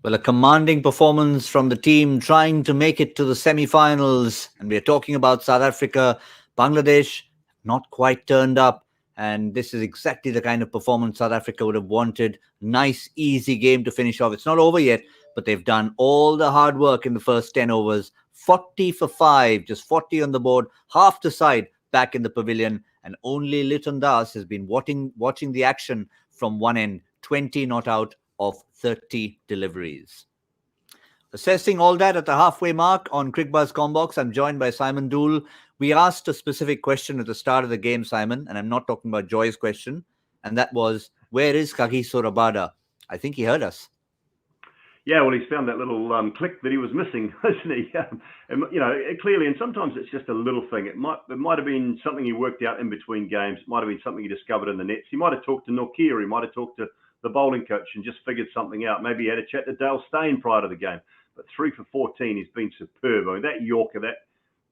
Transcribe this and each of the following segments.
Well, a commanding performance from the team trying to make it to the semi-finals. And we're talking about South Africa. Bangladesh not quite turned up. And this is exactly the kind of performance South Africa would have wanted. Nice, easy game to finish off. It's not over yet, but they've done all the hard work in the first 10 overs. 40 for 5, just 40 on the board, half the side back in the pavilion. And only Litton has been watching the action from one end, 20 not out of 30 deliveries. Assessing all that at the halfway mark on Cricbuzz Comm Box, I'm joined by Simon Doull. We asked a specific question at the start of the game, Simon, and I'm not talking about Joy's question, and that was, where is Kagiso Rabada? I think he heard us. Yeah, well, he's found that little click that he was missing, hasn't he? And, clearly, and sometimes it's just a little thing. It might have been something he worked out in between games. It might have been something he discovered in the nets. He might have talked to Nokia. He might have talked to the bowling coach and just figured something out. Maybe he had a chat to Dale Steyn prior to the game. But 3 for 14, he's been superb. I mean, that Yorker, that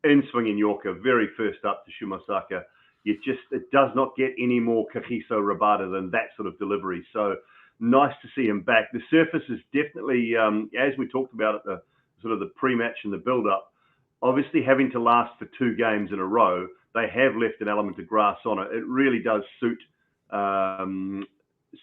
in-swinging Yorker, very first up to Shumasaka, it does not get any more Kagiso Rabada than that sort of delivery. So nice to see him back. The surface is definitely, as we talked about at the sort of the pre-match and the build-up, obviously having to last for 2 games in a row, they have left an element of grass on it. It really does suit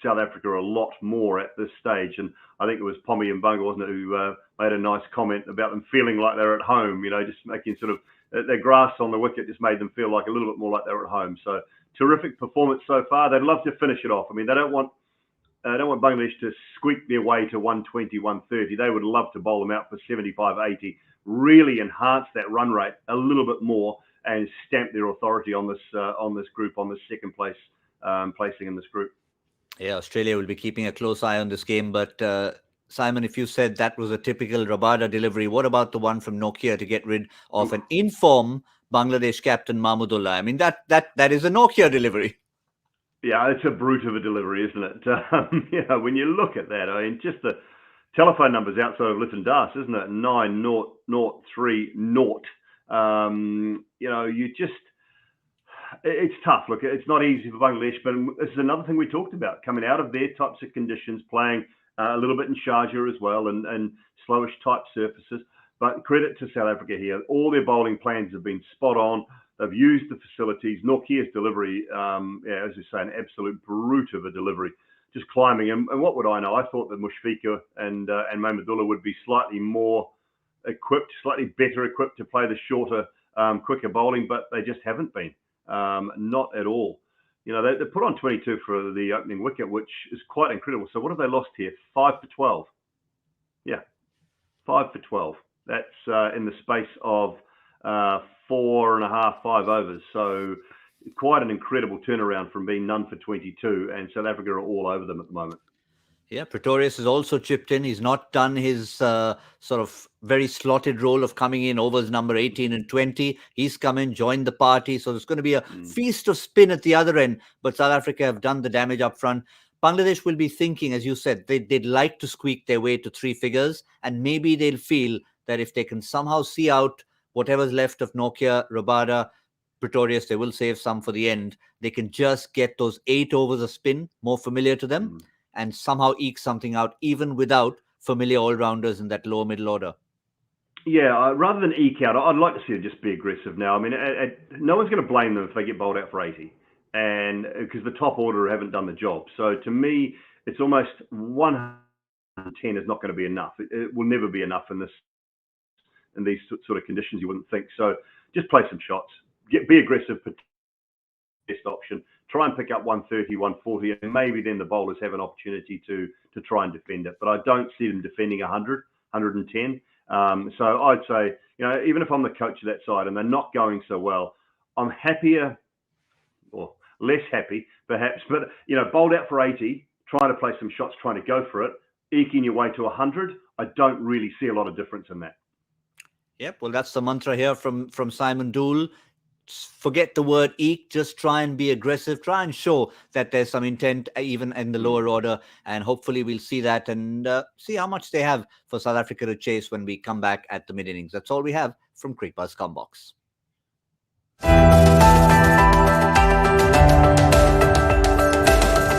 South Africa a lot more at this stage. And I think it was Pommy and Bunga, wasn't it, who made a nice comment about them feeling like they're at home, just making sort of their grass on the wicket just made them feel like a little bit more like they're at home. So terrific performance so far. They'd love to finish it off. I mean, they don't want Bangladesh to squeak their way to 120, 130. They would love to bowl them out for 75, 80, really enhance that run rate a little bit more and stamp their authority on this group, on this second place placing in this group. Yeah, Australia will be keeping a close eye on this game. But Simon, if you said that was a typical Rabada delivery, what about the one from Nokia to get rid of an in-form Bangladesh captain, Mahmudullah? I mean, that is a Nokia delivery. Yeah, it's a brute of a delivery, isn't it? When you look at that, I mean, just the telephone numbers outside of Litton Das, isn't it? 9003. It's tough. Look, it's not easy for Bangladesh, but this is another thing we talked about, coming out of their types of conditions, playing a little bit in Sharjah as well, and slowish type surfaces. But credit to South Africa here. All their bowling plans have been spot on. They've used the facilities. Nokia's delivery, as you say, an absolute brute of a delivery, just climbing. And what would I know? I thought that Mushfiqur and Mahmudullah would be slightly more equipped, slightly better equipped to play the shorter, quicker bowling, but they just haven't been. Not at all. They put on 22 for the opening wicket, which is quite incredible. So what have they lost here? 5 for 12. Yeah, 5 for 12. That's in the space of 4.5, 5 overs. So quite an incredible turnaround from being none for 22, and South Africa are all over them at the moment. Yeah, Pretorius has also chipped in. He's not done his sort of very slotted role of coming in overs number 18 and 20. He's come in, joined the party. So there's going to be a feast of spin at the other end. But South Africa have done the damage up front. Bangladesh will be thinking, as you said, they'd like to squeak their way to 3 figures. And maybe they'll feel that if they can somehow see out whatever's left of Nokia, Rabada, Pretorius, they will save some for the end. They can just get those 8 overs of spin more familiar to them. And somehow eke something out, even without familiar all-rounders in that lower middle order. Yeah, rather than eke out, I'd like to see them just be aggressive now. I mean, no one's going to blame them if they get bowled out for 80, and because the top order haven't done the job. So to me, it's almost 110 is not going to be enough. It will never be enough in these sort of conditions. You wouldn't think. So just play some shots, be aggressive. Best option. Try and pick up 130, 140, and maybe then the bowlers have an opportunity to try and defend it. But I don't see them defending 100, 110. So I'd say, even if I'm the coach of that side and they're not going so well, I'm happier, or less happy perhaps, but bowled out for 80, trying to play some shots, trying to go for it, eking your way to 100. I don't really see a lot of difference in that. Yep. Well, that's the mantra here from Simon Doull. Forget the word eke, just try and be aggressive, try and show that there's some intent even in the lower order, and hopefully we'll see that and see how much they have for South Africa to chase when we come back at the mid-innings. That's all we have from Cricbuzz Comm Box.